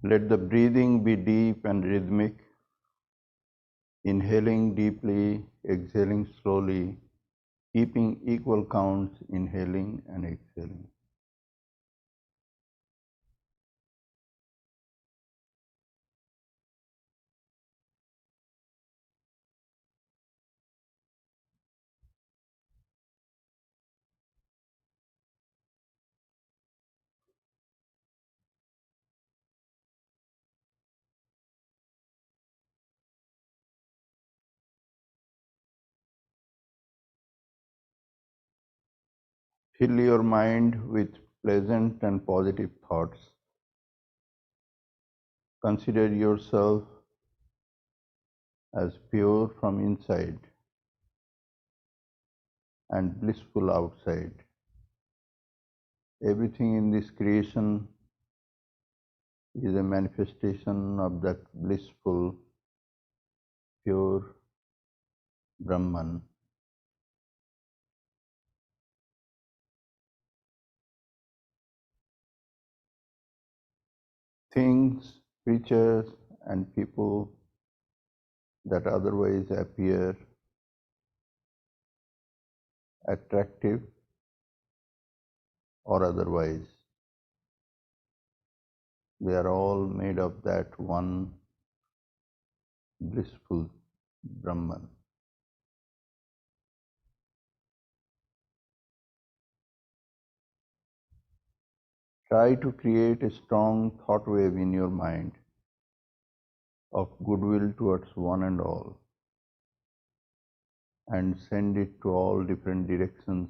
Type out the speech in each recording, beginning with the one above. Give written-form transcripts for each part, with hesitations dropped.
Let the breathing be deep and rhythmic, inhaling deeply, exhaling slowly, keeping equal counts, inhaling and exhaling. Fill your mind with pleasant and positive thoughts. Consider yourself as pure from inside and blissful outside. Everything in this creation is a manifestation of that blissful, pure Brahman. Things, creatures, and people that otherwise appear attractive or otherwise, they are all made of that one blissful Brahman. Try to create a strong thought wave in your mind of goodwill towards one and all, and send it to all different directions,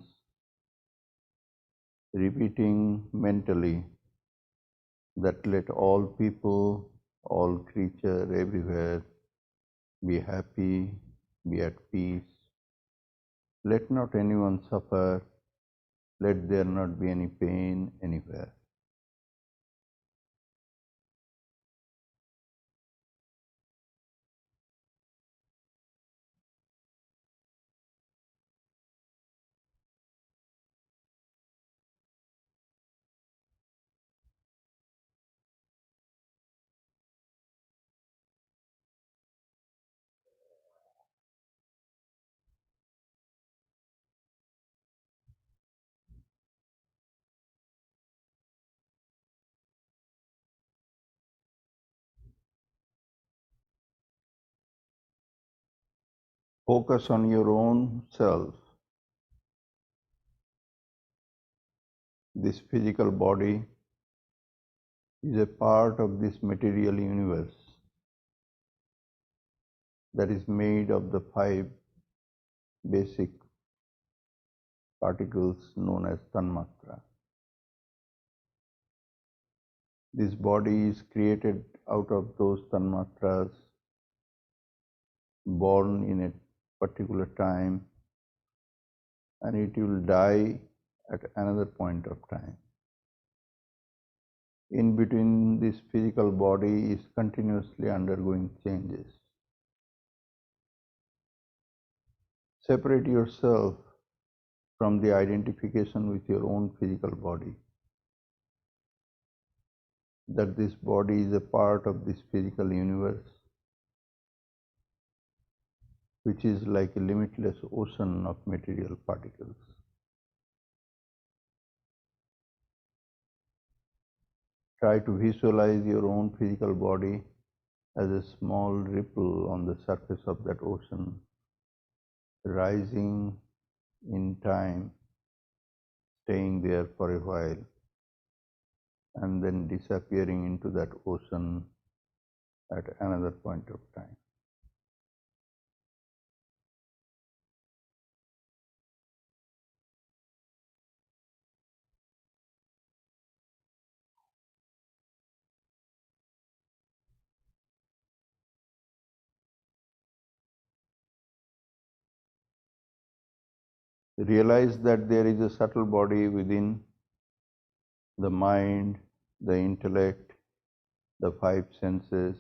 repeating mentally that let all people, all creatures everywhere be happy, be at peace. Let not anyone suffer, let there not be any pain anywhere. Focus on your own self. This physical body is a part of this material universe that is made of the five basic particles known as tanmatra. This body is created out of those tanmatras, born in a particular time, and it will die at another point of time. In between, this physical body is continuously undergoing changes. Separate yourself from the identification with your own physical body, that this body is a part of this physical universe, which is like a limitless ocean of material particles. Try to visualize your own physical body as a small ripple on the surface of that ocean, rising in time, staying there for a while, and then disappearing into that ocean at another point of time. Realize that there is a subtle body within the mind, the intellect, the five senses,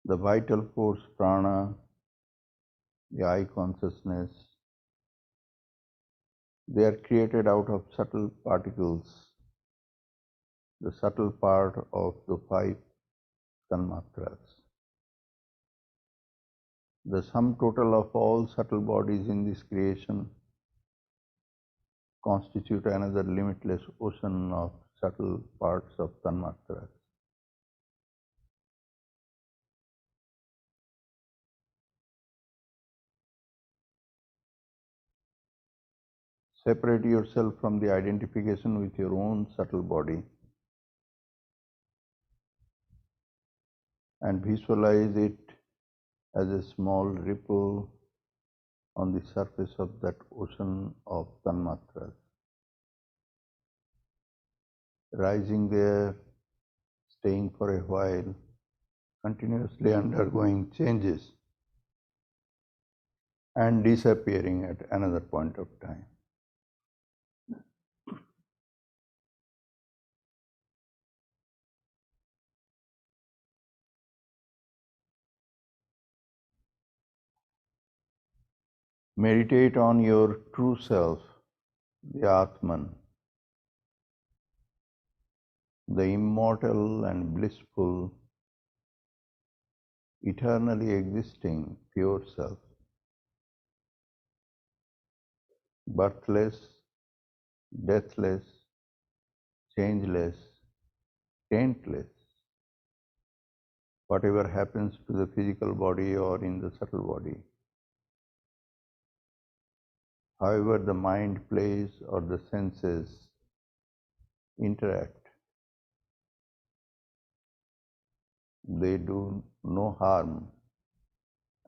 the vital force prana, the I consciousness. They are created out of subtle particles the subtle part of the five tanmatras. The sum total of all subtle bodies in this creation constitute another limitless ocean of subtle parts of tanmatras. Separate yourself from the identification with your own subtle body and visualize it as a small ripple on the surface of that ocean of tanmatras. Rising there, staying for a while, continuously undergoing changes and disappearing at another point of time. Meditate on your true self, the Atman, the immortal and blissful, eternally existing pure self, birthless, deathless, changeless, taintless. Whatever happens to the physical body or in the subtle body, however the mind plays or the senses interact, they do no harm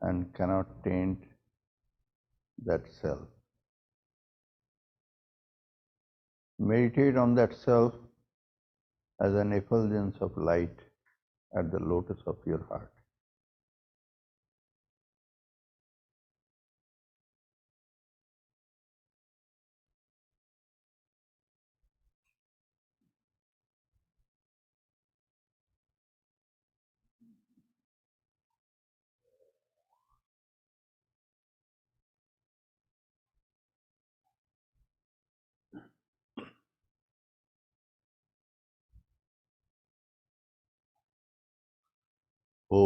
and cannot taint that self. Meditate on that self as an effulgence of light at the lotus of your heart. Om.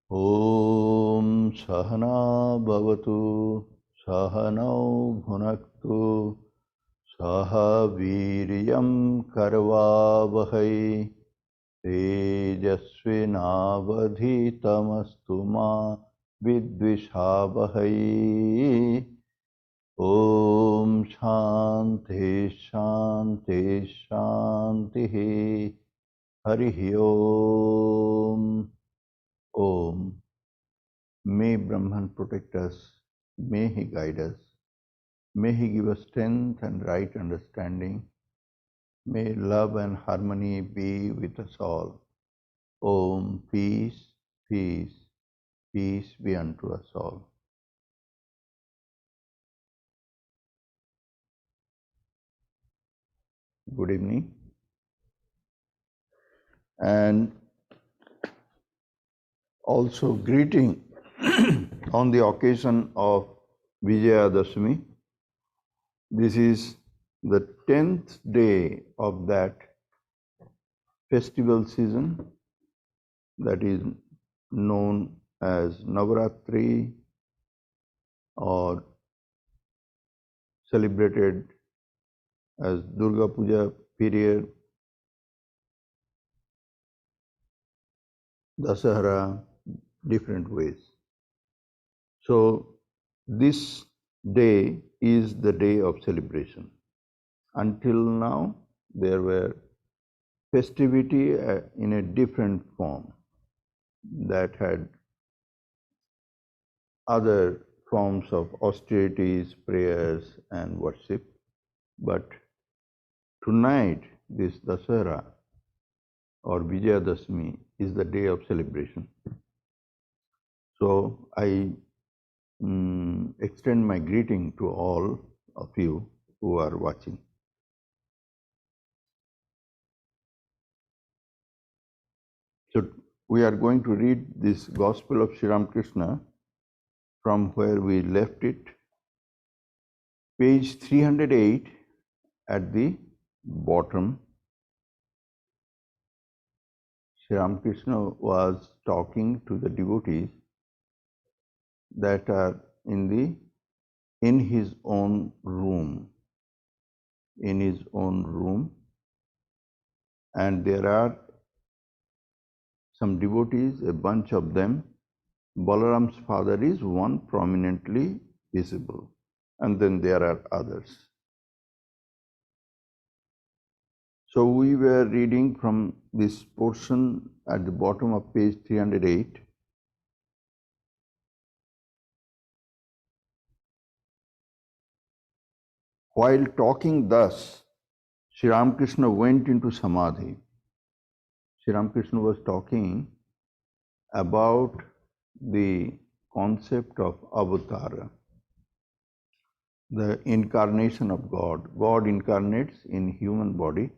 Om Sahana Bhavatu Sahanau Bhunaktu Saha Viryam Karvavahai Tejasvinavadhitamastu ma Vidvishavahai. Om Shanti Shanti Shanti Harihi Om. Om. May Brahman protect us, may he guide us, may he give us strength and right understanding, may love and harmony be with us all. Om, peace, peace, peace be unto us all. Good evening. And also greeting on the occasion of Vijayadashami. This is the 10th day of that festival season that is known as Navaratri or celebrated as Durga Puja period, Dasahara, different ways. So this day is the day of celebration. Until now, there were festivity in a different form that had other forms of austerities, prayers, and worship. But tonight, this Dasahara or Vijayadashami is the day of celebration. So I extend my greeting to all of you who are watching. So we are going to read this Gospel of Sri Ramakrishna from where we left it Page 308 at the bottom, Sri Ramakrishna was talking to the devotees that are in his own room, and there are some devotees, a bunch of them. Balaram's father is one prominently visible, and then there are others. So we were reading from this portion at the bottom of page 308. While talking thus, Sri Ramakrishna went into Samadhi. Sri Ramakrishna was talking about the concept of avatara, the incarnation of God. God incarnates in human body.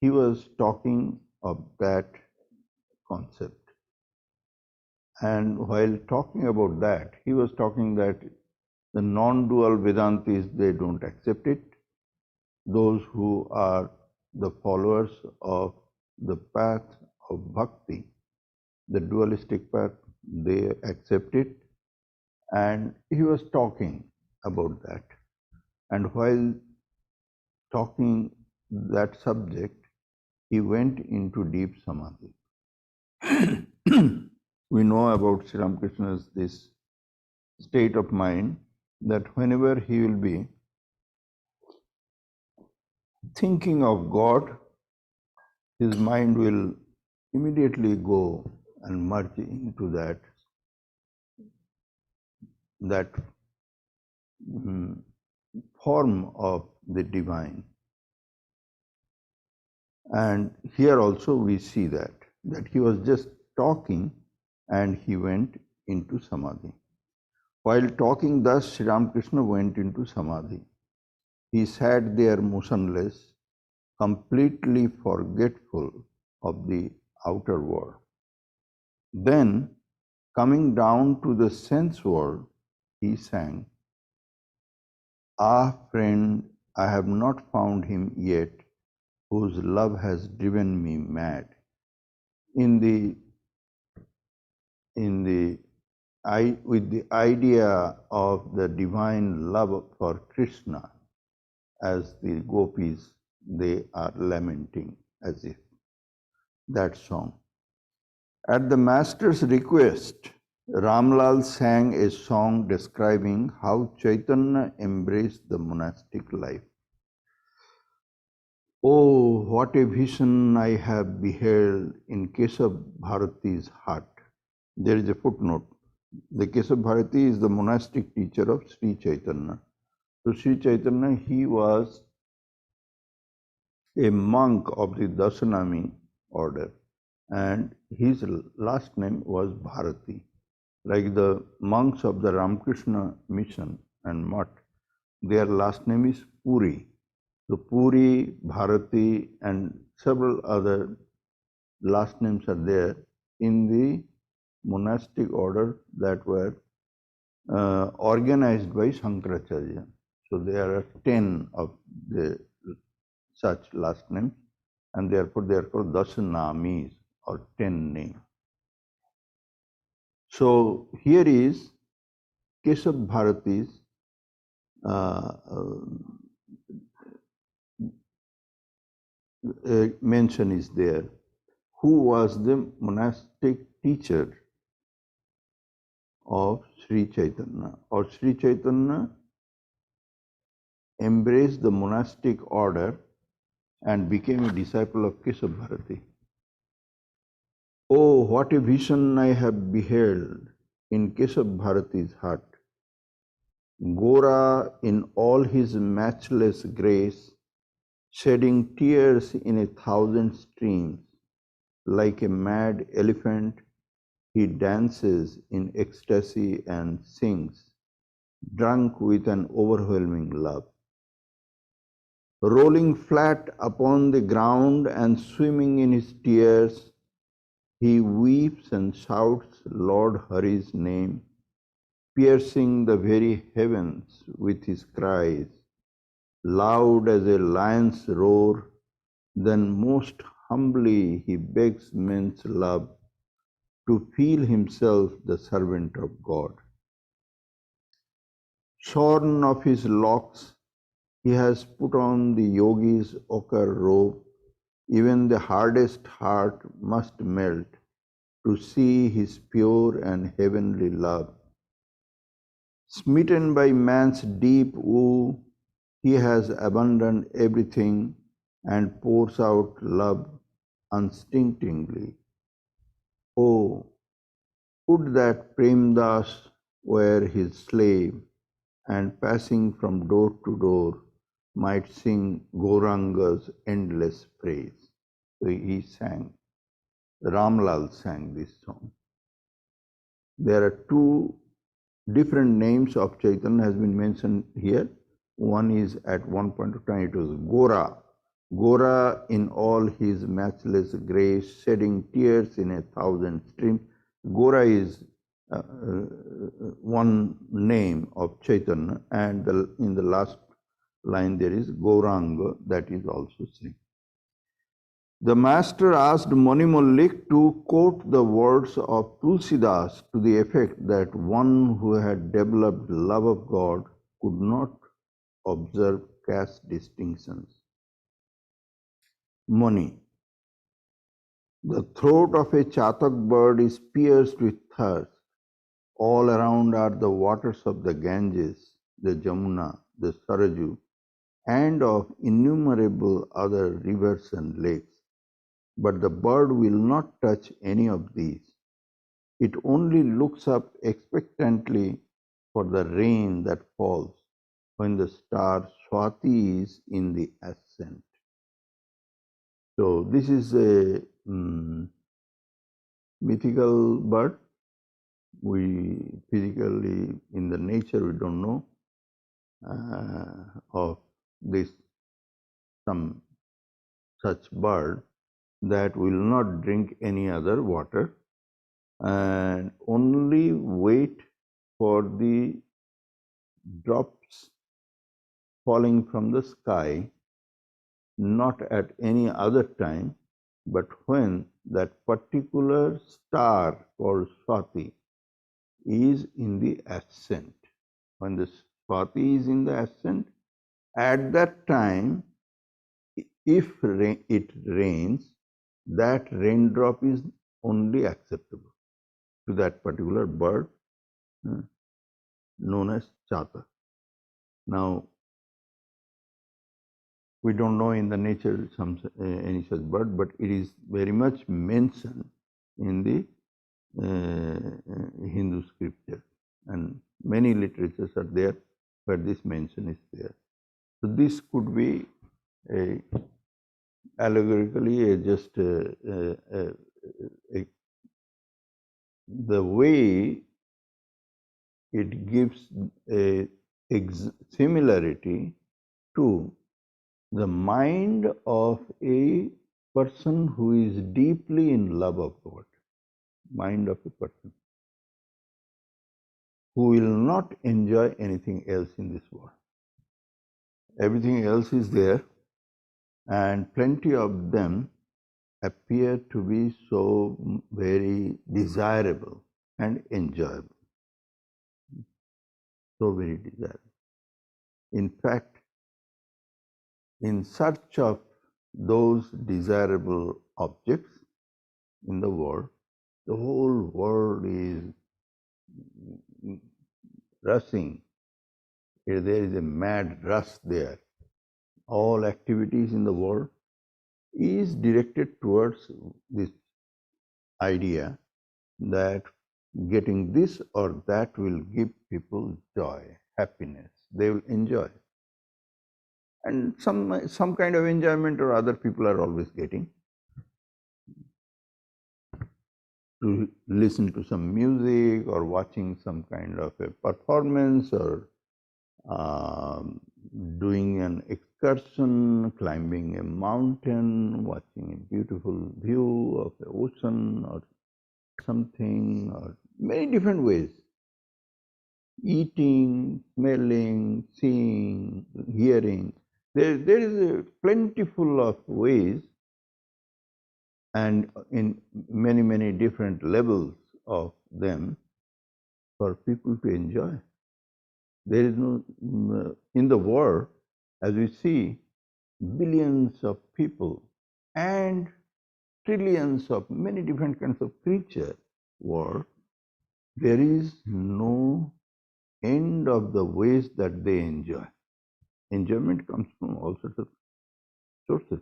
He was talking of that concept. And while talking about that, he was talking that the non-dual Vedantis, they don't accept it. Those who are the followers of the path of bhakti, the dualistic path, they accept it. And he was talking about that. And while talking that subject, he went into deep samadhi. We know about Sri Ramakrishna's this state of mind that whenever he will be thinking of God, his mind will immediately go and merge into that form of the divine. And here also we see that he was just talking and he went into samadhi. While talking thus, Sri Ramakrishna went into samadhi. He sat there motionless, completely forgetful of the outer world. Then, coming down to the sense world, he sang, "Ah, friend, I have not found him yet, whose love has driven me mad." With the idea of the divine love for Krishna, as the gopis, they are lamenting as if that song. At the master's request, Ramlal sang a song describing how Chaitanya embraced the monastic life. Oh, what a vision I have beheld in Keshav Bharati's heart. There is a footnote. The Keshav Bharati is the monastic teacher of Sri Chaitanya. So Sri Chaitanya, he was a monk of the Dasanami order, and his last name was Bharati. Like the monks of the Ramakrishna mission and Mutt, their last name is Puri. So Puri, Bharati, and several other last names are there in the monastic order that were organized by Shankaracharya. So there are 10 of the such last names, and therefore they are called Dasanamis, or 10 names. So here is Keshav Bharati's mention is there, who was the monastic teacher of Sri Chaitanya, or Sri Chaitanya embraced the monastic order and became a disciple of Keshav Bharati. Oh, what a vision I have beheld in Keshav Bharati's heart. Gora in all his matchless grace, shedding tears in 1,000 streams, like a mad elephant, he dances in ecstasy and sings, drunk with an overwhelming love. Rolling flat upon the ground and swimming in his tears, he weeps and shouts Lord Hari's name, piercing the very heavens with his cries, loud as a lion's roar, then most humbly he begs men's love to feel himself the servant of God. Shorn of his locks, he has put on the yogi's ochre robe. Even the hardest heart must melt to see his pure and heavenly love. Smitten by man's deep woe, he has abandoned everything and pours out love unstintingly. Oh, would that Premdas were his slave, and passing from door to door might sing Gauranga's endless praise. So he sang, Ramlal sang this song. There are two different names of Chaitanya has been mentioned here. One is at one point of time it was Gora. Gora in all his matchless grace, shedding tears in 1,000 streams. Gora is one name of Chaitanya, and in the last line there is Gauranga, that is also seen. The master asked Mani Mallik to quote the words of Tulsidas to the effect that one who had developed love of God could not observe caste distinctions. Mani. The throat of a chatak bird is pierced with thirst. All around are the waters of the Ganges, the Jamuna, the Saraju, and of innumerable other rivers and lakes. But the bird will not touch any of these. It only looks up expectantly for the rain that falls when the star Swati is in the ascent. So this is a mythical bird. We physically, in the nature, we don't know of this some such bird that will not drink any other water and only wait for the drops falling from the sky, not at any other time, but when that particular star called Swati is in the ascent. When the Swati is in the ascent, at that time, if it rains, that raindrop is only acceptable to that particular bird known as chata. Now, we don't know in the nature any such bird, but it is very much mentioned in the Hindu scripture, and many literatures are there where this mention is there. So this could be allegorically the way it gives a similarity to the mind of a person who is deeply in love of God. Mind of a person who will not enjoy anything else in this world. Everything else is there, and plenty of them appear to be so very desirable and enjoyable. So very desirable. In fact, in search of those desirable objects in the world, the whole world is rushing. There is a mad rush there. All activities in the world is directed towards this idea that getting this or that will give people joy, happiness. They will enjoy. And some kind of enjoyment or other people are always getting. To listen to some music or watching some kind of a performance or doing an excursion, climbing a mountain, watching a beautiful view of the ocean or something, or many different ways. eating, smelling, seeing, hearing. There is a plentiful of ways and in many, many different levels of them for people to enjoy. There is no, in the world, as we see, billions of people and trillions of many different kinds of creature world, there is no end of the ways that they enjoy. Enjoyment comes from all sorts of sources.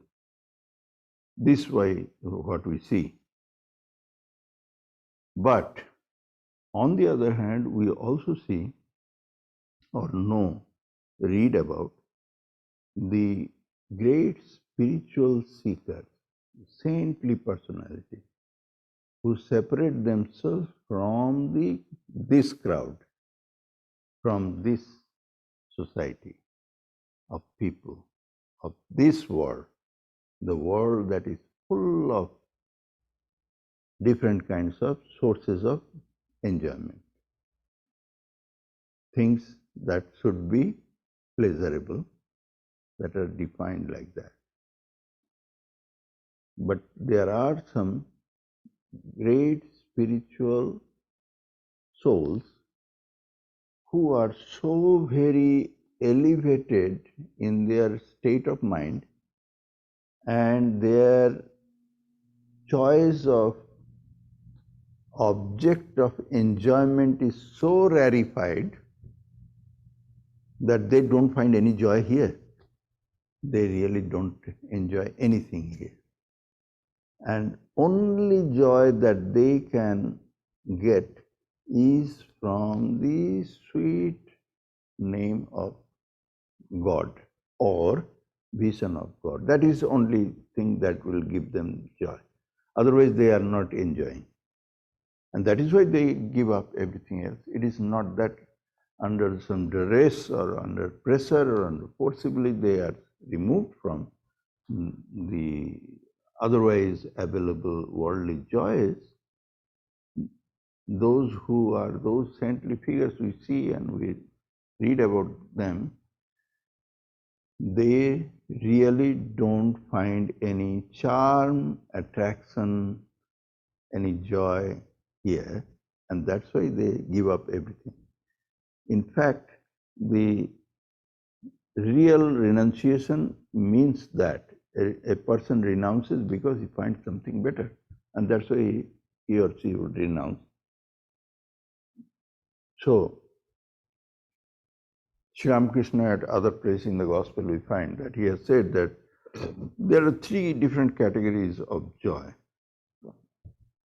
This way, what we see. But on the other hand, we also see or know, read about the great spiritual seekers, saintly personalities, who separate themselves from this crowd, from this society of people, of this world, the world that is full of different kinds of sources of enjoyment, things that should be pleasurable, that are defined like that. But there are some great spiritual souls who are so very elevated in their state of mind and their choice of object of enjoyment is so rarefied that they don't find any joy here. They really don't enjoy anything here. And only joy that they can get is from the sweet name of God or vision of God. That is the only thing that will give them joy. Otherwise, they are not enjoying. And that is why they give up everything else. It is not that under some duress or under pressure or under forcibly they are removed from the otherwise available worldly joys. Those who are those saintly figures we see and we read about them, they really don't find any charm, attraction, any joy here, and that's why they give up everything. In fact, the real renunciation means that a person renounces because he finds something better, and that's why he or she would renounce. So, Sri Ramakrishna at other places in the Gospel we find that he has said that there are three different categories of joy.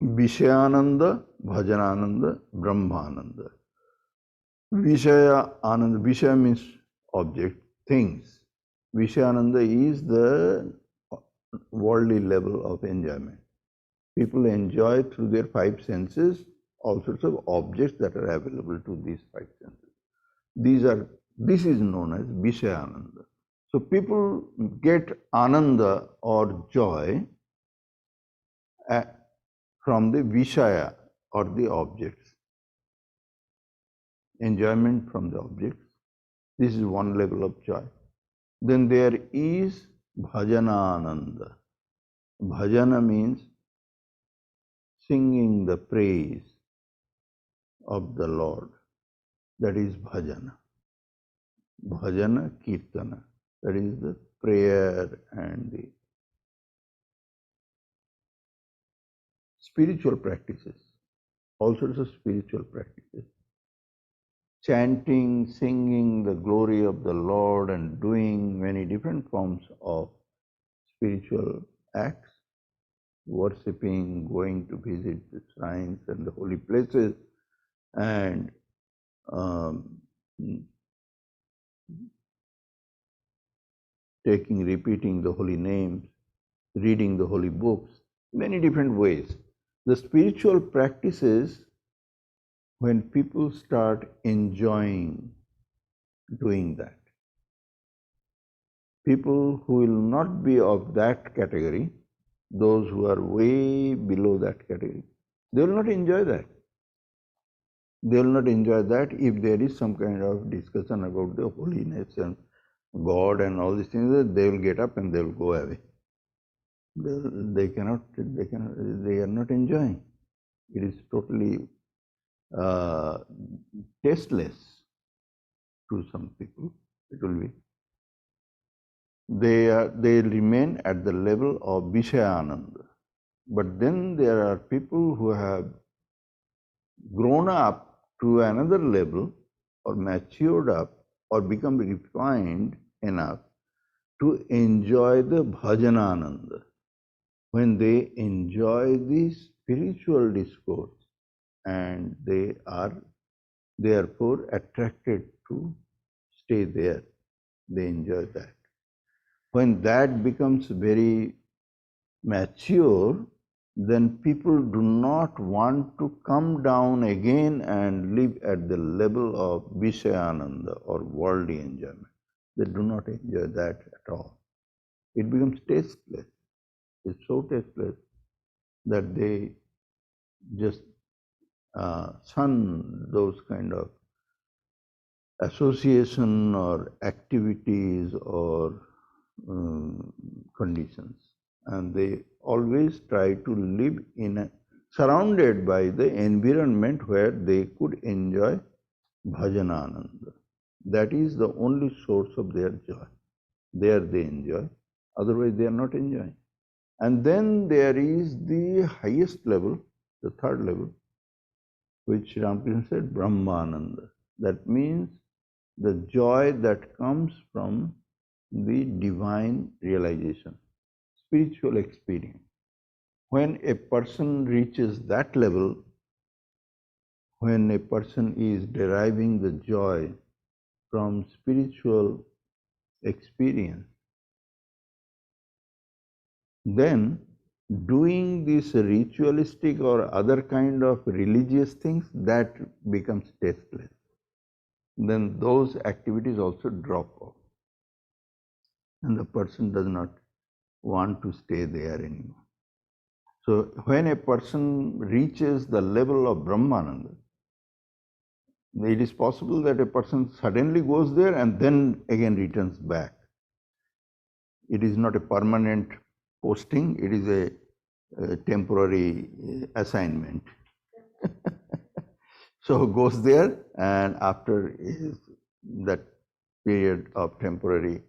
Vishayananda, Bhajanananda, Brahmananda. Vishaya Ananda, Vishaya means object, things. Vishayananda is the worldly level of enjoyment. People enjoy through their five senses all sorts of objects that are available to these five senses. This is known as Vishayananda. So people get ananda or joy from the Vishaya or the objects. Enjoyment from the objects. This is one level of joy. Then there is Bhajanananda. Bhajana means singing the praise of the Lord. That is bhajana. Bhajana, kirtana. That is the prayer and the spiritual practices. All sorts of spiritual practices. Chanting, singing the glory of the Lord and doing many different forms of spiritual acts, worshipping, going to visit the shrines and the holy places, and repeating the holy names, reading the holy books, many different ways. The spiritual practices, when people start enjoying doing that, people who will not be of that category, those who are way below that category, they will not enjoy that. They will not enjoy that if there is some kind of discussion about the holiness and God and all these things. They will get up and they will go away. They are not enjoying. It is totally tasteless to some people. It will be. They remain at the level of Vishayananda. But then there are people who have grown up to another level or matured up or become refined enough to enjoy the bhajanananda. When they enjoy the spiritual discourse and they are therefore attracted to stay there, they enjoy that. When that becomes very mature, then people do not want to come down again and live at the level of Vishayananda or worldly enjoyment. They do not enjoy that at all. It becomes tasteless. It's so tasteless that they just shun those kind of association or activities or conditions. And they always try to live surrounded by the environment where they could enjoy bhajanananda. That is the only source of their joy. There they enjoy, otherwise they are not enjoying. And then there is the highest level, the third level, which Ramakrishna said, Brahmananda. That means the joy that comes from the divine realization, spiritual experience. When a person reaches that level, when a person is deriving the joy from spiritual experience, then doing this ritualistic or other kind of religious things, that becomes tasteless. Then those activities also drop off. And the person does not want to stay there anymore. So when a person reaches the level of Brahmananda, it is possible that a person suddenly goes there and then again returns back. It is not a permanent posting, it is a temporary assignment. So goes there, and after that period of temporary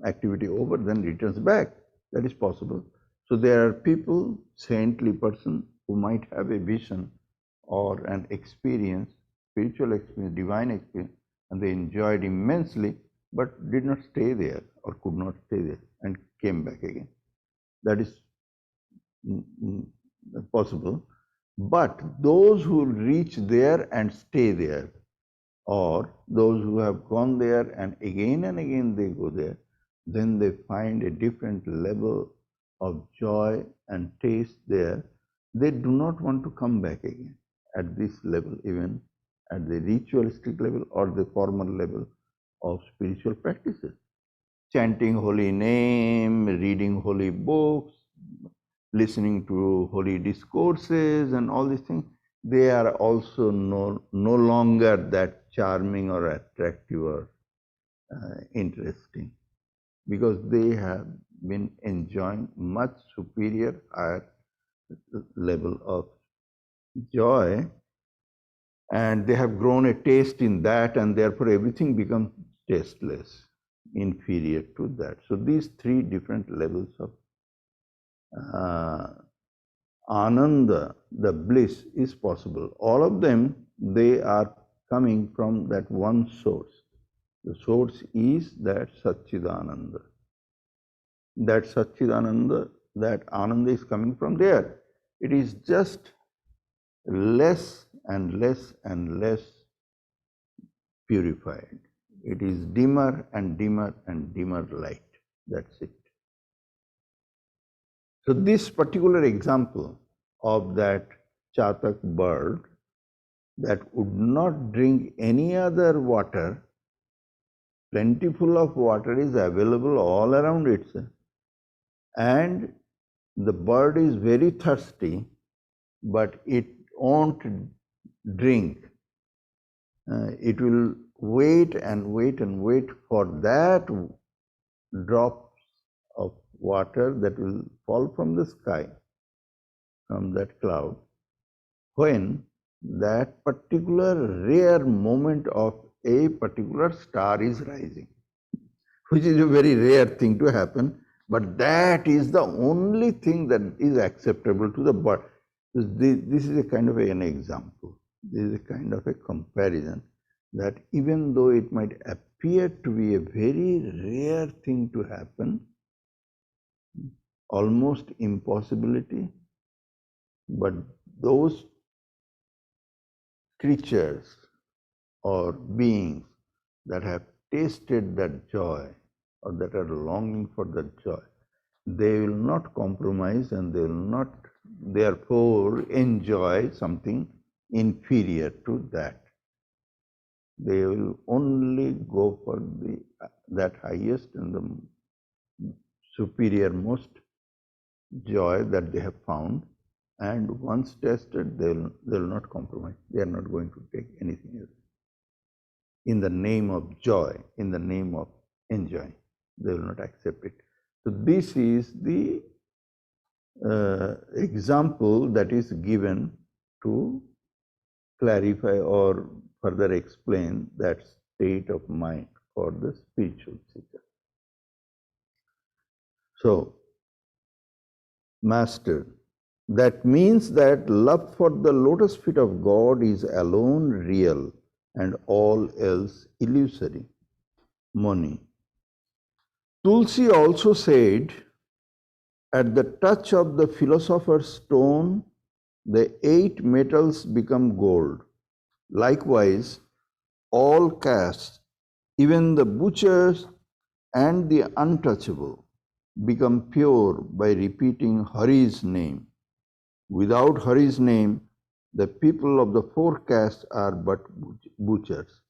activity over, then returns back. That is possible. So there are people, saintly person, who might have a vision or an experience, spiritual experience, divine experience, and they enjoyed immensely, but did not stay there or could not stay there and came back again. That is possible. But those who reach there and stay there, or those who have gone there and again they go there, then they find a different level of joy and taste there. They do not want to come back again at this level, even at the ritualistic level or the formal level of spiritual practices. Chanting holy name, reading holy books, listening to holy discourses and all these things, they are also no longer that charming or attractive or interesting, because they have been enjoying much superior, higher level of joy, and they have grown a taste in that, and therefore everything becomes tasteless, inferior to that. So these three different levels of ananda, the bliss, is possible. All of them, they are coming from that one source. The source is that Satchidananda. That Satchidananda, that Ananda is coming from there. It is just less and less and less purified. It is dimmer and dimmer and dimmer light. That's it. So this particular example of that chatak bird that would not drink any other water, plentiful of water is available all around it, and the bird is very thirsty, but it won't drink, it will wait and wait and wait for that drops of water that will fall from the sky, from that cloud, when that particular rare moment of a particular star is rising, which is a very rare thing to happen, but that is the only thing that is acceptable to the body. This is a kind of an example. This is a kind of a comparison that even though it might appear to be a very rare thing to happen, almost impossibility, but those creatures or beings that have tasted that joy or that are longing for that joy, they will not compromise and they will not therefore enjoy something inferior to that. They will only go for that highest and the superior most joy that they have found, and once tested, they will not compromise. They are not going to take anything else. In the name of joy, in the name of enjoy, they will not accept it. So this is the example that is given to clarify or further explain that state of mind for the spiritual seeker. So, Master, that means that love for the lotus feet of God is alone real and all else illusory. Moni. Tulsi also said, at the touch of the philosopher's stone, the 8 metals become gold. Likewise, all castes, even the butchers and the untouchable, become pure by repeating Hari's name. Without Hari's name, the people of the 4 castes are but butchers.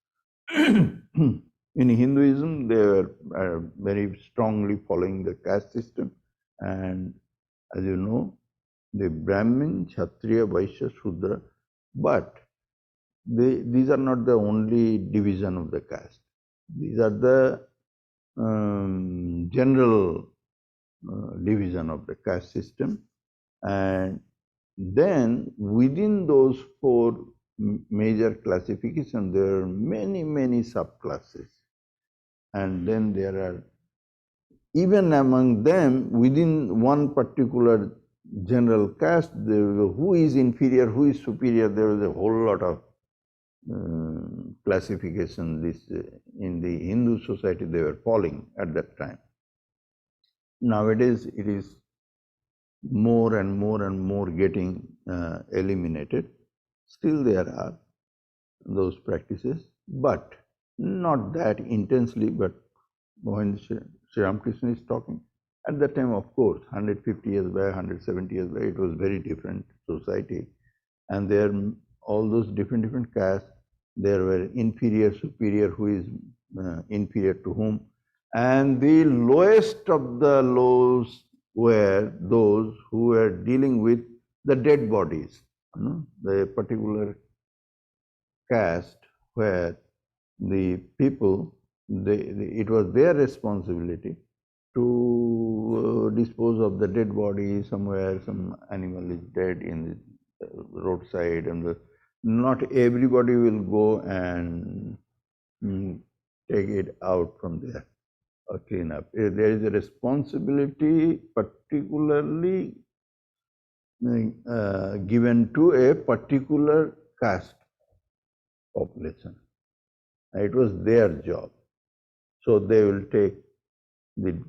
In Hinduism, they are very strongly following the caste system, and as you know, the Brahmin, Kshatriya, Vaishya, Shudra, but these are not the only division of the caste. These are the general division of the caste system, and then within those 4 major classifications, there are many, many subclasses, and then there are, even among them, within one particular general caste, who is inferior, who is superior, there is a whole lot of classification. This in the Hindu society they were following at that time. Nowadays it is more and more and more getting eliminated. Still there are those practices, but not that intensely. But when Sri Ramakrishna is talking, at that time, of course, 150 years back, 170 years back, it was very different society, and there all those different castes. There were inferior, superior, who is inferior to whom, and the lowest of the lows were those who were dealing with the dead bodies. The particular caste where the people, it was their responsibility to dispose of the dead body somewhere. Some animal is dead in the roadside, and not everybody will go and take it out from there or clean up. There is a responsibility particularly given to a particular caste population. It was their job. So they will take the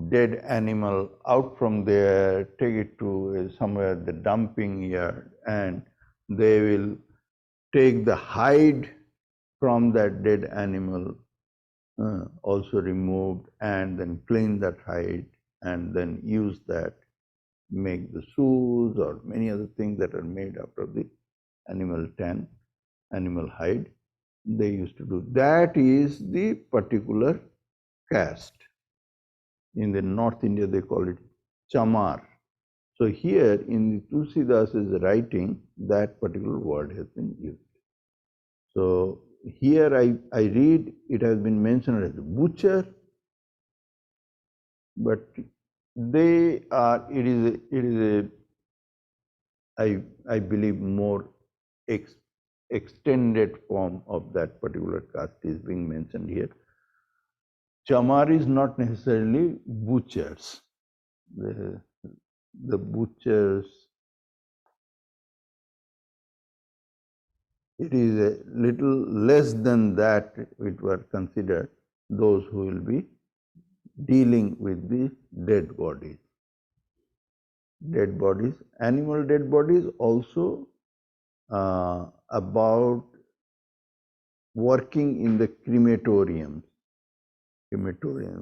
dead animal out from there, take it to somewhere, the dumping yard, and they will take the hide from that dead animal, also removed, and then clean that hide, and then use that, make the shoes or many other things that are made out of the animal tan, animal hide. They used to do. That is the particular caste. In the North India, they call it chamar. So here in Tulsidas's writing, that particular word has been used. So here I read it has been mentioned as butcher, but I believe more ex, extended form of that particular caste is being mentioned here. Chamar is not necessarily butchers. The butchers, it is a little less than that it were considered those who will be dealing with the dead bodies. Dead bodies, animal dead bodies, also about working in the crematorium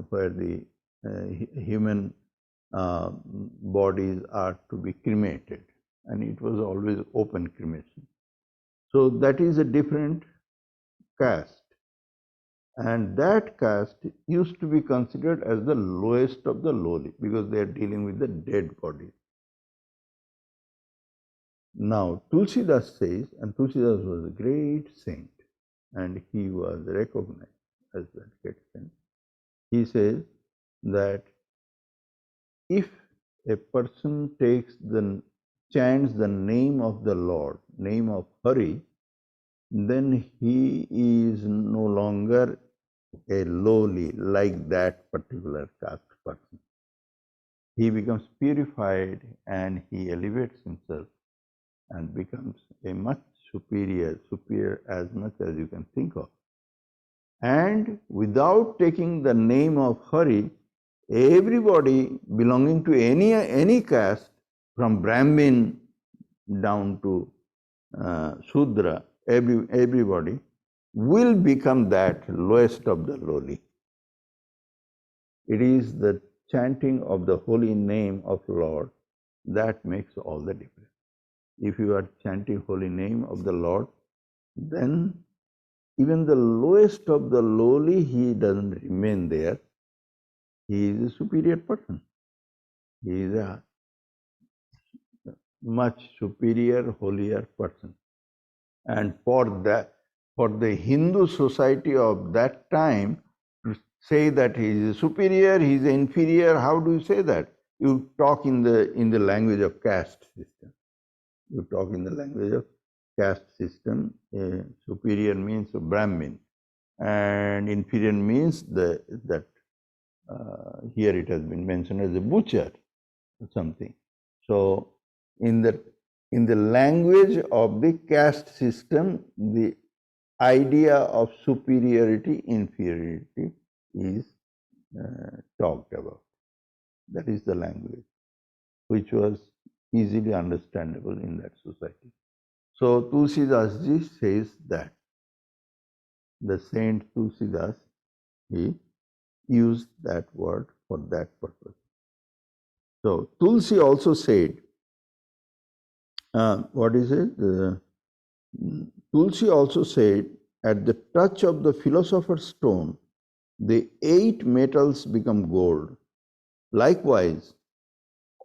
where the human bodies are to be cremated, and it was always open cremation. So that is a different caste, and that caste used to be considered as the lowest of the lowly because they are dealing with the dead bodies. Now Tulsidas says, and Tulsidas was a great saint, and he was recognized as that great saint. He says that if a person chants the name of the Lord, name of Hari, then he is no longer a lowly like that particular caste person. He becomes purified and he elevates himself and becomes a much superior as much as you can think of. And without taking the name of Hari, everybody belonging to any caste, from Brahmin down to Shudra, everybody will become that lowest of the lowly. It is the chanting of the holy name of Lord that makes all the difference. If you are chanting holy name of the Lord, then even the lowest of the lowly, he doesn't remain there. He is a superior person. He is a much superior, holier person. And for the Hindu society of that time, to say that he is superior, he is inferior, how do you say that? You talk in the language of caste system. You talk in the language of caste system. Superior means Brahmin, and inferior means that here it has been mentioned as a butcher or something. So in the language of the caste system, the idea of superiority, inferiority is talked about. That is the language which was easily understandable in that society. So Tulsidas ji says that the saint Tulsidas, he used that word for that purpose. So Tulsi also said, what is it? Tulsi also said, at the touch of the philosopher's stone, the 8 metals become gold. Likewise,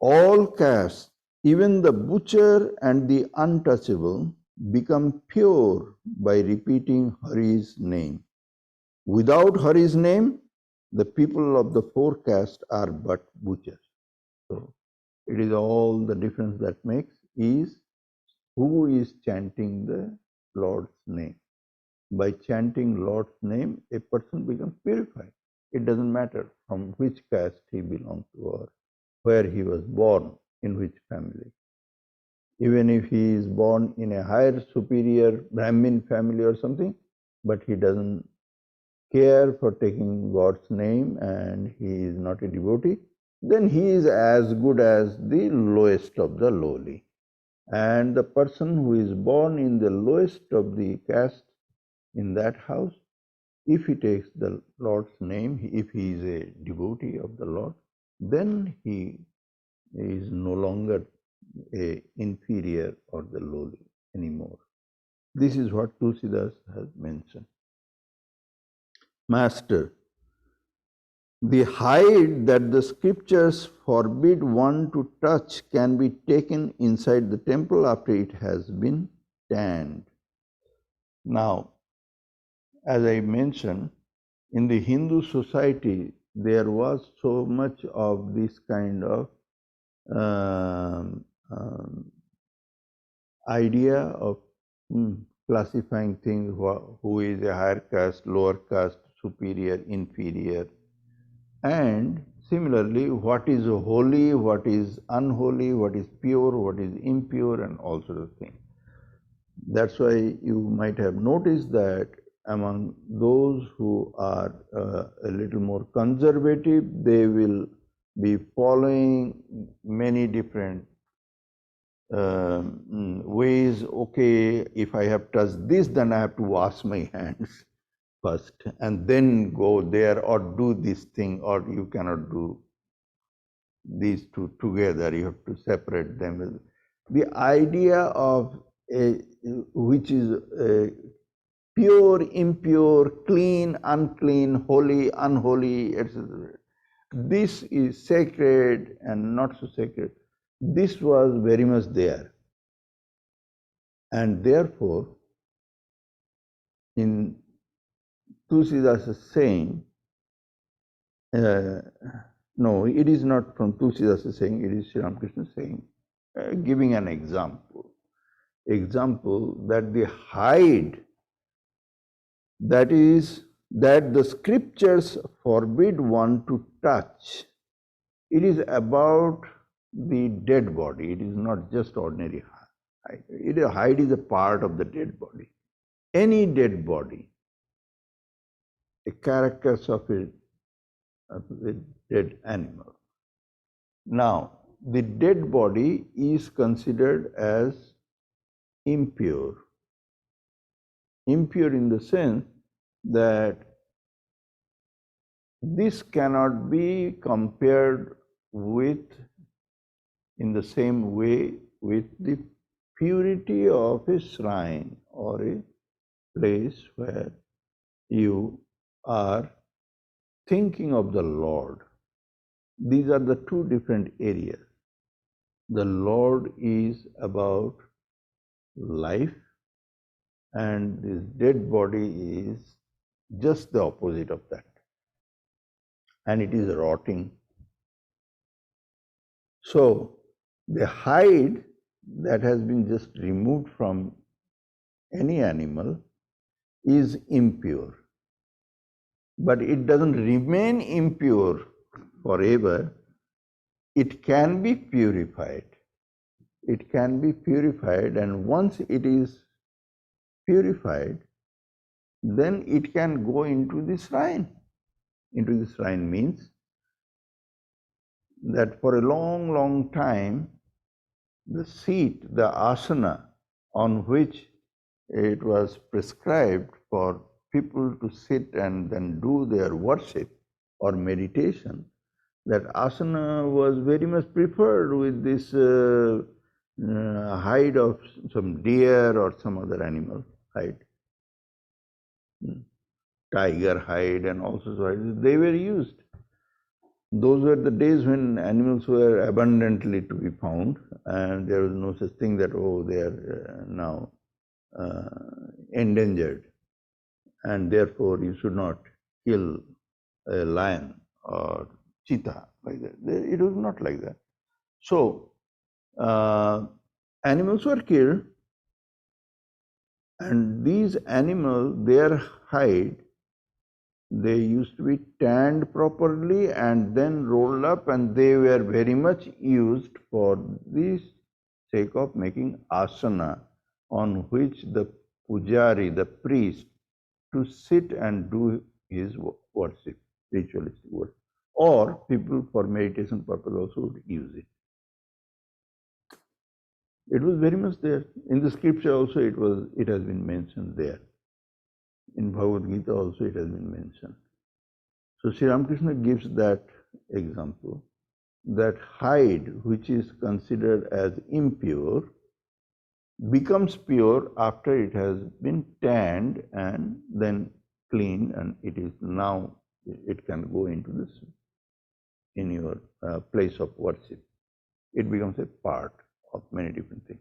all castes, even the butcher and the untouchable, become pure by repeating Hari's name. Without Hari's name, the people of the 4 castes are but butchers. So it is all the difference that makes is who is chanting the Lord's name. By chanting Lord's name, a person becomes purified. It doesn't matter from which caste he belongs to or where he was born, in which family. Even if he is born in a higher, superior Brahmin family or something, but he doesn't care for taking God's name and he is not a devotee, then he is as good as the lowest of the lowly. And the person who is born in the lowest of the caste in that house, if he takes the Lord's name, if he is a devotee of the Lord, then he is no longer a inferior or the lowly anymore. This is what Tulsidas has mentioned. Master, The hide that the scriptures forbid one to touch can be taken inside the temple after it has been tanned. Now, as I mentioned, in the Hindu society, there was so much of this kind of um, um, idea of classifying things, who is a higher caste, lower caste, superior, inferior, and similarly, what is holy, what is unholy, what is pure, what is impure, and all sorts of things. That's why you might have noticed that among those who are a little more conservative, they will be following many different ways. Okay, if I have touched this, then I have to wash my hands first and then go there or do this thing, or you cannot do these two together, you have to separate them. The idea of which is pure, impure, clean, unclean, holy, unholy, etc. This is sacred and not so sacred. This was very much there. And therefore, in Tulsidas' saying, no, it is not from Tulsidas' saying, it is Sri Ramakrishna saying, giving an example. Example that the hide, that is, that the scriptures forbid one to touch. It is about the dead body. It is not just ordinary hide. Hide is a part of the dead body. Any dead body, a carcass of a dead animal. Now, the dead body is considered as impure. Impure in the sense that this cannot be compared with, in the same way, with the purity of a shrine or a place where you are thinking of the Lord. These are the two different areas. The Lord is about life, and this dead body is just the opposite of that. And it is rotting. So, the hide that has been just removed from any animal is impure. But it doesn't remain impure forever. It can be purified. It can be purified, and once it is purified, then it can go into the shrine. Into the shrine means that for a long, long time, the seat, the asana on which it was prescribed for people to sit and then do their worship or meditation, that asana was very much preferred with this hide of some deer or some other animal hide, tiger hide and all sorts of hides. They were used. Those were the days when animals were abundantly to be found, and there was no such thing that, oh, they are now endangered, and therefore you should not kill a lion or cheetah like that. It was not like that. So, animals were killed, and these animals, their hide, they used to be tanned properly and then rolled up, and they were very much used for the sake of making asana on which the pujari, the priest, to sit and do his worship, ritualistic worship. Or people for meditation purpose also would use it. It was very much there. In the scripture also it has been mentioned there. In Bhagavad Gita also it has been mentioned. So Sri Ramakrishna gives that example, that hide which is considered as impure becomes pure after it has been tanned and then cleaned, and it is now it can go into this in your place of worship. It becomes a part of many different things.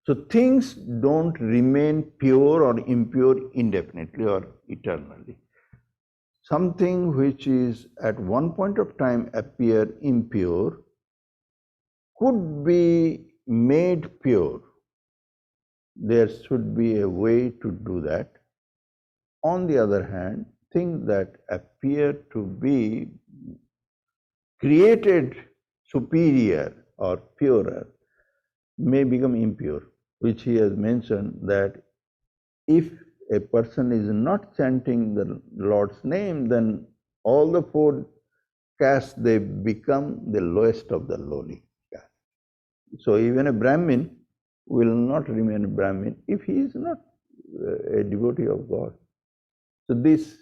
So things don't remain pure or impure indefinitely or eternally. Something which is at one point of time appear impure could be made pure. There should be a way to do that. On the other hand, things that appear to be created superior or purer may become impure, which he has mentioned that if a person is not chanting the Lord's name, then all the four castes, they become the lowest of the lowly caste. So even a Brahmin will not remain a Brahmin if he is not a devotee of God. So this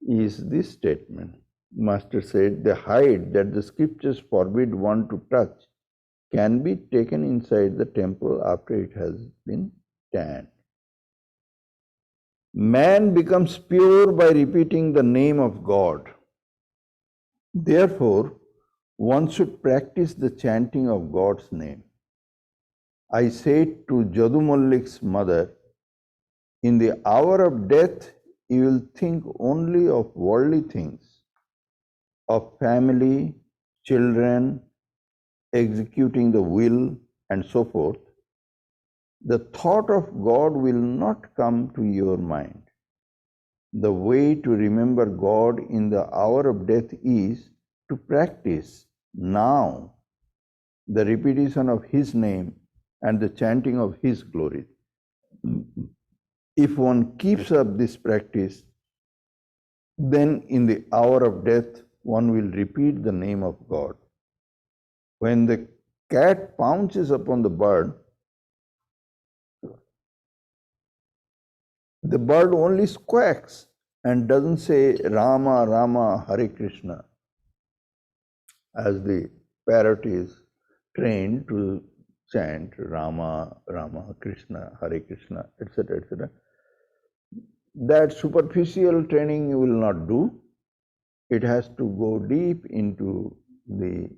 is this statement. Master said, the hide that the scriptures forbid one to touch can be taken inside the temple after it has been tanned. Man becomes pure by repeating the name of God. Therefore, one should practice the chanting of God's name. I said to Jadu Mallik's mother, in the hour of death, you will think only of worldly things, of family, children, executing the will, and so forth. The thought of God will not come to your mind. The way to remember God in the hour of death is to practice now the repetition of His name and the chanting of His glory. If one keeps up this practice, then in the hour of death, one will repeat the name of God. When the cat pounces upon the bird only squawks and doesn't say Rama, Rama, Hare Krishna, as the parrot is trained to chant Rama, Rama, Krishna, Hare Krishna, etc., etc. That superficial training will not do. It has to go deep into the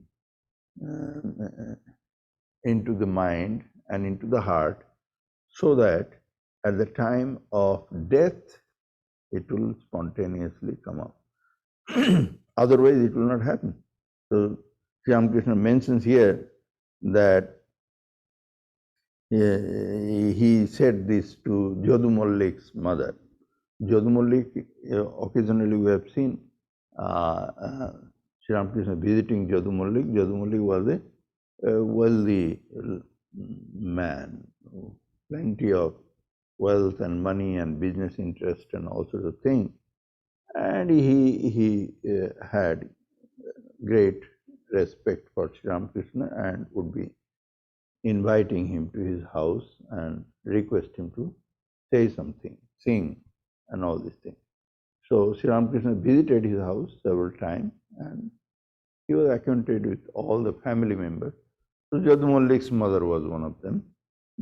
mind and into the heart, so that at the time of death it will spontaneously come up. Otherwise it will not happen. So Sri Ramakrishna mentions here that he said this to Jadu Mallik's mother. Jadu Mallik, occasionally we have seen Sri Ramakrishna visiting Jadu Mallik. Jadu Mallik was a wealthy man, plenty of wealth and money and business interest and all sorts of things. And he had great respect for Sri Ramakrishna and would be inviting him to his house and request him to say something, sing, and all these things. So Sri Ramakrishna visited his house several times and he was acquainted with all the family members. So Jadu Mallik's mother was one of them,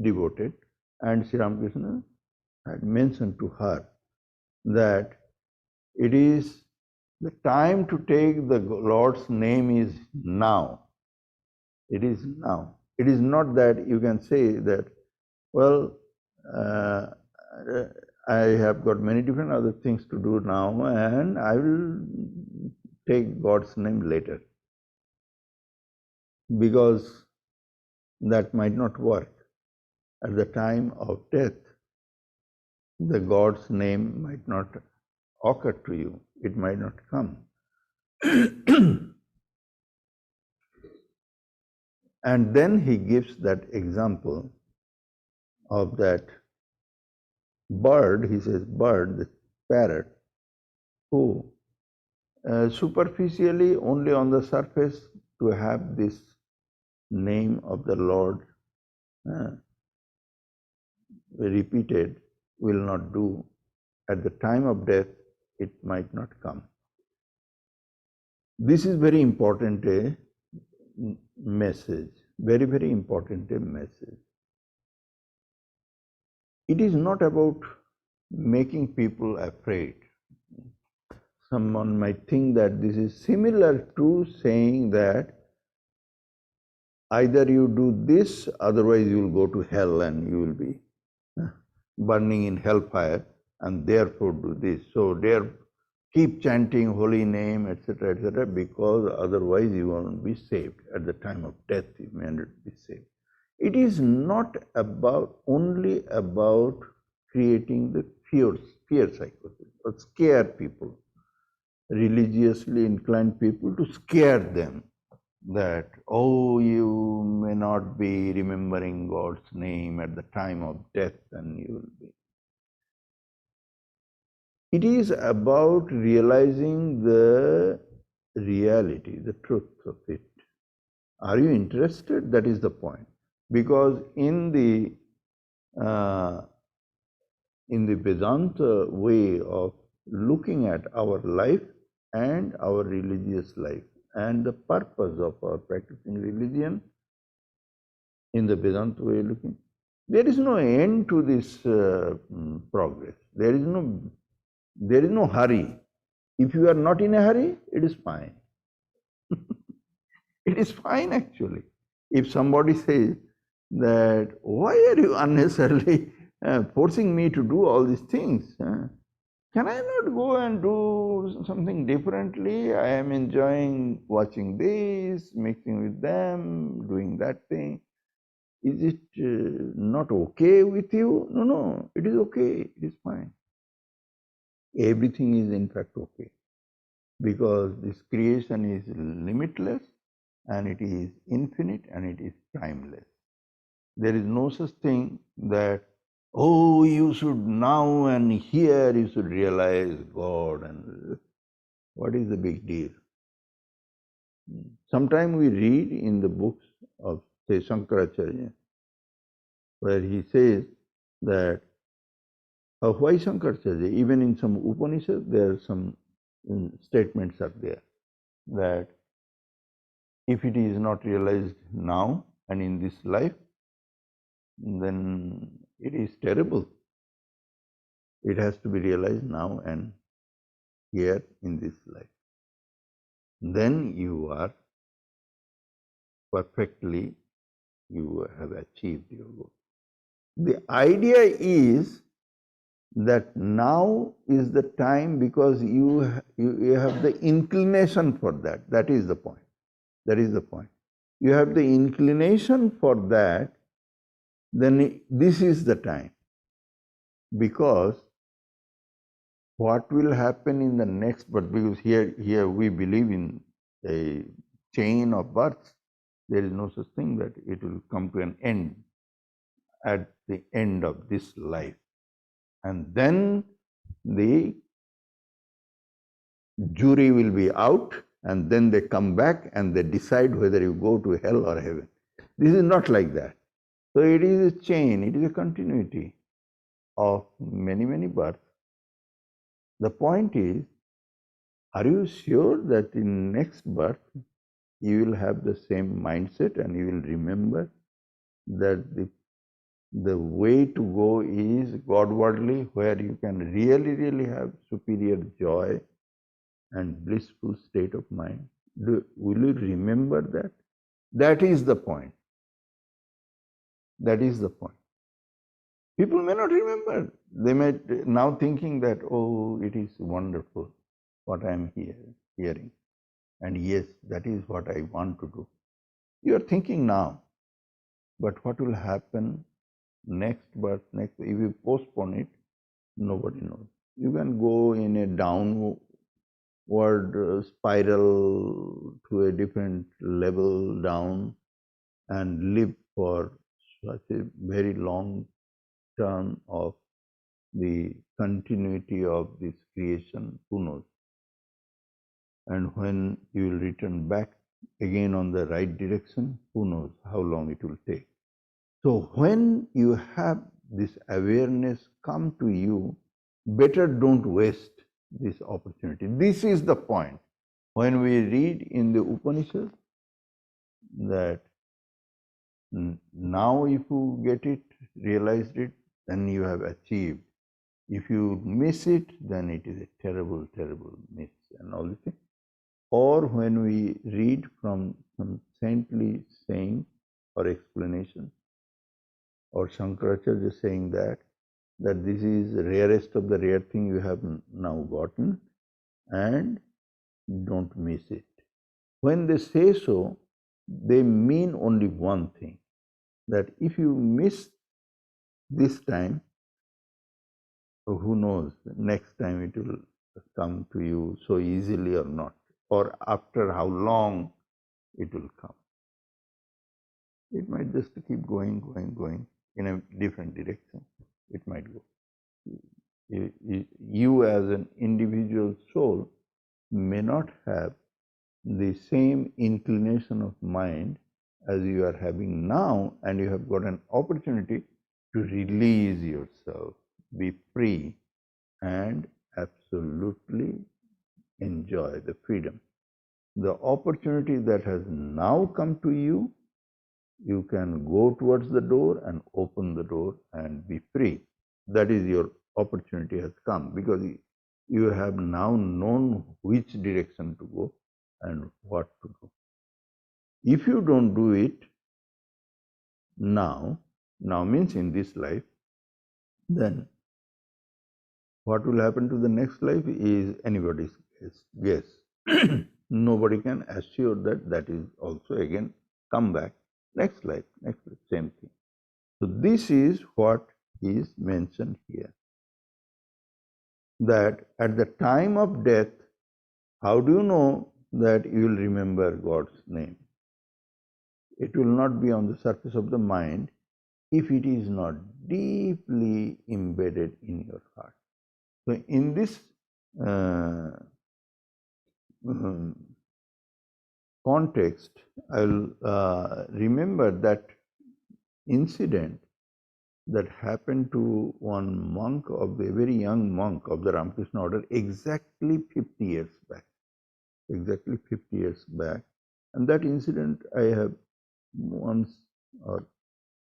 devoted, and Sri Ramakrishna had mentioned to her that it is the time to take the Lord's name is now. It is now. It is not that you can say that, well, I have got many different other things to do now and I will take God's name later. Because that might not work. At the time of death, the God's name might not occur to you. It might not come. And then he gives that example of that bird, he says bird, the parrot, who superficially, only on the surface, to have this name of the Lord repeated will not do. At the time of death, it might not come. This is very important a message, very, very important a message. It is not about making people afraid. Someone might think that this is similar to saying that either you do this, otherwise you will go to hell and you will be burning in hellfire, and therefore do this. So there, keep chanting holy name, etc., because otherwise you won't be saved. At the time of death, you may not be saved. It is not about only about creating the fear psychosis or scare people, religiously inclined people, to scare them that, oh, you may not be remembering God's name at the time of death and you will be. It is about realizing the reality, the truth of it. Are you interested? That is the point. Because in the Vedanta way of looking at our life and our religious life and the purpose of our practicing religion, in the Vedanta way of looking, there is no end to this progress. There is no hurry. If you are not in a hurry, it is fine. It is fine actually. If somebody says that, why are you unnecessarily forcing me to do all these things? Can I not go and do something differently? I am enjoying watching this, mixing with them, doing that thing. Is it not okay with you? No, no, it is okay, it is fine. Everything is in fact okay, because this creation is limitless and it is infinite and it is timeless. There is no such thing that, oh, you should now and here you should realize God, and what is the big deal? Sometimes we read in the books of, say, Shankaracharya, where he says that, why Shankaracharya? Even in some Upanishads, there are some statements are there that if it is not realized now and in this life, then it is terrible. It has to be realized now and here in this life. Then you are perfectly, you have achieved your goal. The idea is that now is the time, because you have the inclination for that. That is the point. That is the point. You have the inclination for that, then this is the time. Because what will happen in the next birth, because here we believe in a chain of births, there is no such thing that it will come to an end at the end of this life. And then the jury will be out, and then they come back and they decide whether you go to hell or heaven. This is not like that. So it is a chain, it is a continuity of many, many births. The point is, are you sure that in next birth you will have the same mindset and you will remember that the way to go is Godwardly, where you can really, really have superior joy and blissful state of mind? Will you remember that? That is the point. That is the point. People may not remember. They may now thinking that, oh, it is wonderful what I am hearing. And yes, that is what I want to do. You are thinking now, but what will happen next birth, if you postpone it, nobody knows. You can go in a downward spiral to a different level down and live for such a very long term of the continuity of this creation, who knows? And when you will return back again on the right direction, who knows how long it will take. So when you have this awareness come to you, better don't waste this opportunity. This is the point. When we read in the Upanishads that now if you get it, realized it, then you have achieved. If you miss it, then it is a terrible, terrible miss and all this thing. Or when we read from some saintly saying or explanation, or Shankaracharya saying that this is the rarest of the rare thing you have now gotten, and don't miss it. When they say so, they mean only one thing, that if you miss this time, who knows, next time it will come to you so easily or not, or after how long it will come. It might just keep going, going, going in a different direction. It might go. You as an individual soul may not have the same inclination of mind as you are having now, and you have got an opportunity to release yourself, be free, and absolutely enjoy the freedom. The opportunity that has now come to you, you can go towards the door and open the door and be free. That is, your opportunity has come because you have now known which direction to go and what to do. If you don't do it now means in this life, then what will happen to the next life is anybody's guess. Nobody can assure that that is also again come back next life, same thing. So this is what is mentioned here. That at the time of death, how do you know that you will remember God's name? It will not be on the surface of the mind if it is not deeply embedded in your heart. So in this context, I'll remember that incident that happened to one monk, of a very young monk of the Ramakrishna order, exactly 50 years back. Exactly 50 years back. And that incident I have once or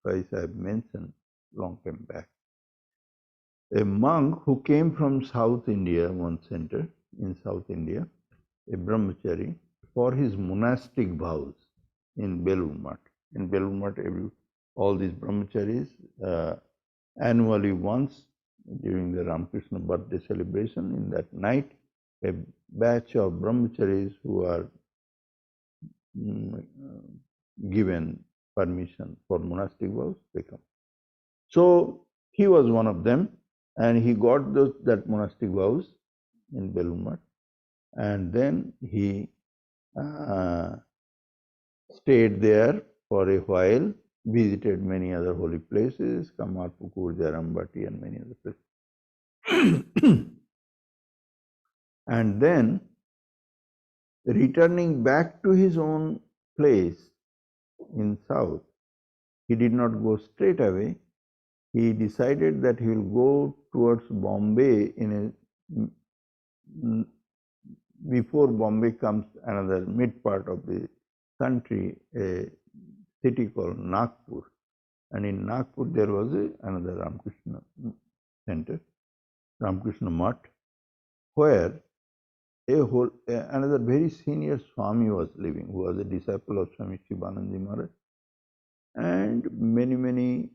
twice I have mentioned long time back. A monk who came from South India, one center in South India, a brahmachari, for his monastic vows in Belur Math. In Belur Math, all these brahmacharis annually once during the Ramakrishna birthday celebration, in that night, a batch of brahmacharis who are given permission for monastic vows, they come. So he was one of them, and he got that monastic vows in Belur Math, and then he stayed there for a while, visited many other holy places, Kamarpukur, Jarambati, and many other places. And then, returning back to his own place in South, he did not go straight away. He decided that he will go towards Bombay before Bombay comes another mid part of the country, a city called Nagpur. And in Nagpur there was another Ramakrishna center, Ramakrishna Math, where another very senior Swami was living, who was a disciple of Swami Shivanandaji Maharaj. And many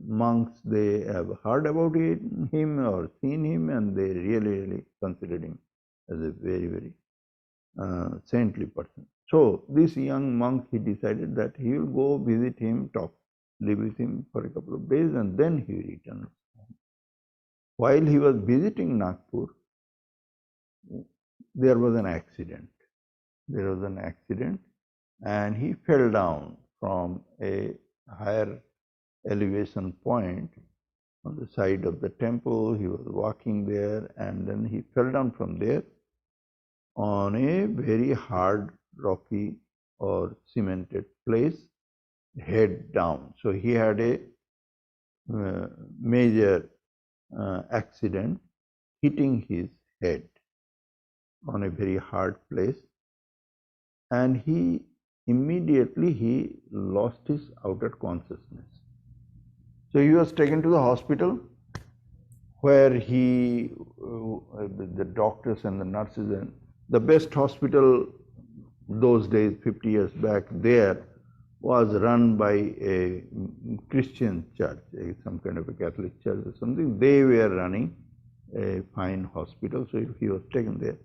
monks, they have heard about him or seen him, and they really considered him as a very saintly person. So this young monk, he decided that he will go visit him, live with him for a couple of days, and then he returns. While he was visiting Nagpur, there was an accident. And he fell down from a higher elevation point on the side of the temple. He was walking there, and then he fell down from there on a very hard, rocky or cemented place, head down. So he had a major accident, hitting his head on a very hard place, and he immediately lost his outer consciousness. So he was taken to the hospital, where the doctors and the nurses, and the best hospital those days, 50 years back, there was run by a Christian church, some kind of a Catholic church or something. They were running a fine hospital, so he was taken there.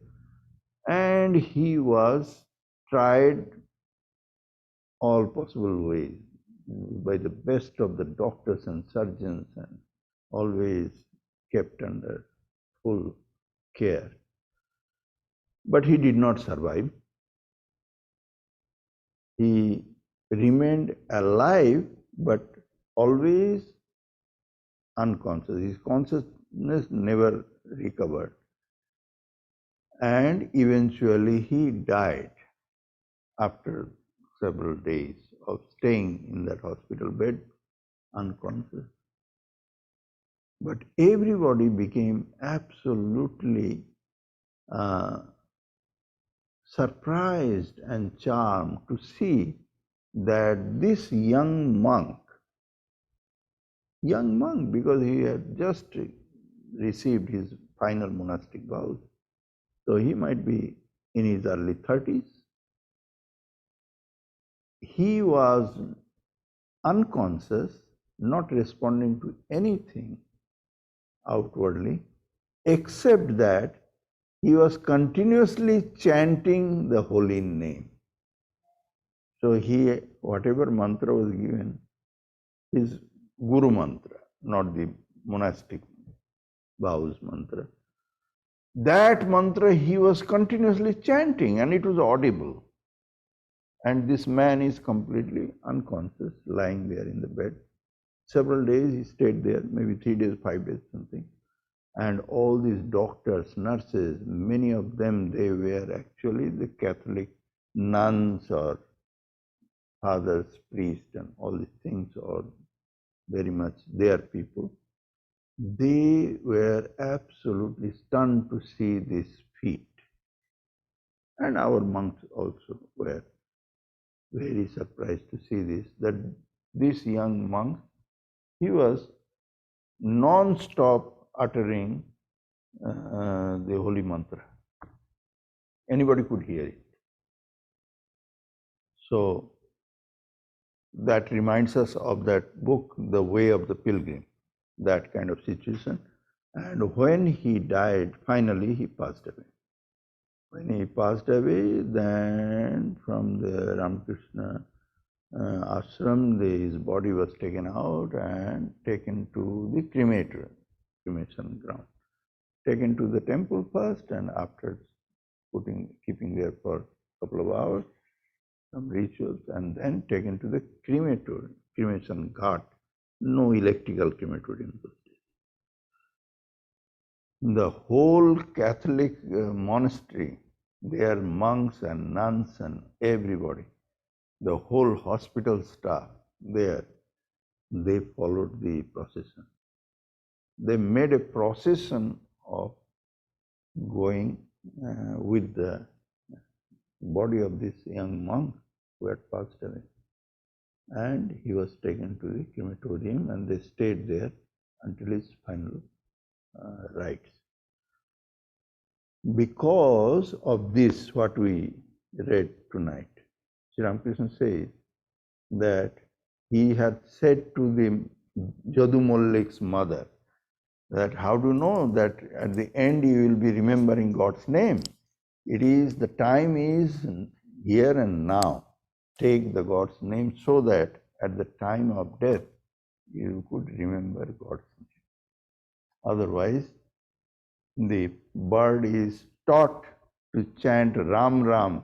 And he was tried all possible ways by the best of the doctors and surgeons, and always kept under full care. But he did not survive. He remained alive, but always unconscious. His consciousness never recovered. And eventually he died after several days of staying in that hospital bed, unconscious. But everybody became absolutely surprised and charmed to see that this young monk, because he had just received his final monastic vows, so he might be in his early 30s, he was unconscious, not responding to anything outwardly, except that he was continuously chanting the holy name. So he, whatever mantra was given, is Guru mantra, not the monastic vows mantra. That mantra he was continuously chanting, and it was audible. And this man is completely unconscious, lying there in the bed. Several days he stayed there, maybe 3 days, 5 days, something. And all these doctors, nurses, many of them, they were actually the Catholic nuns or fathers, priests, and all these things, or very much their people. They were absolutely stunned to see this feat. And our monks also were very surprised to see this, that this young monk, he was non-stop uttering the holy mantra. Anybody could hear it. So that reminds us of that book, The Way of the Pilgrim, that kind of situation. And when he died, finally he passed away. When he passed away, then from the Ramakrishna ashram, his body was taken out and taken to the cremation ground. Taken to the temple first, and after keeping there for a couple of hours, some rituals, and then taken to the cremation ghat. No electrical crematorium those days. The whole Catholic monastery, their monks and nuns and everybody, the whole hospital staff there, they followed the procession. They made a procession of going with the body of this young monk who had passed away. And he was taken to the crematorium, and they stayed there until his final rites. Because of this, what we read tonight, Sri Ramakrishna says that he had said to the Jadu Mollik's mother that how do you know that at the end you will be remembering God's name? It is, the time is here and now. Take the God's name so that at the time of death you could remember God's name. Otherwise, the bird is taught to chant Ram Ram,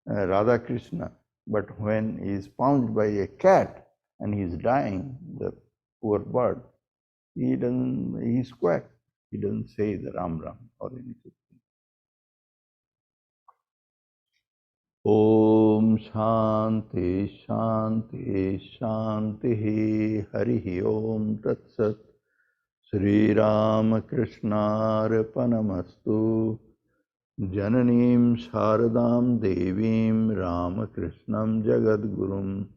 Radha Krishna, but when he is pounced by a cat and he is dying, the poor bird, he squawks. He doesn't say the Ram Ram or anything. Om Shanti Shanti Shanti Hari Om Tat Sat Sri Ramakrishna Arpanamastu Jananim Sharadam Devim Ramakrishnam Jagadgurum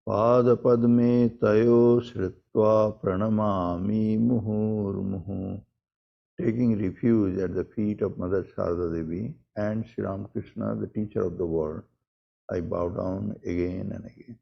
Padapadme Tayo Shritva Pranamami Muhur Muhu. Taking refuge at the feet of Mother Sarada Devi and Sri Ramakrishna, the teacher of the world, I bow down again and again.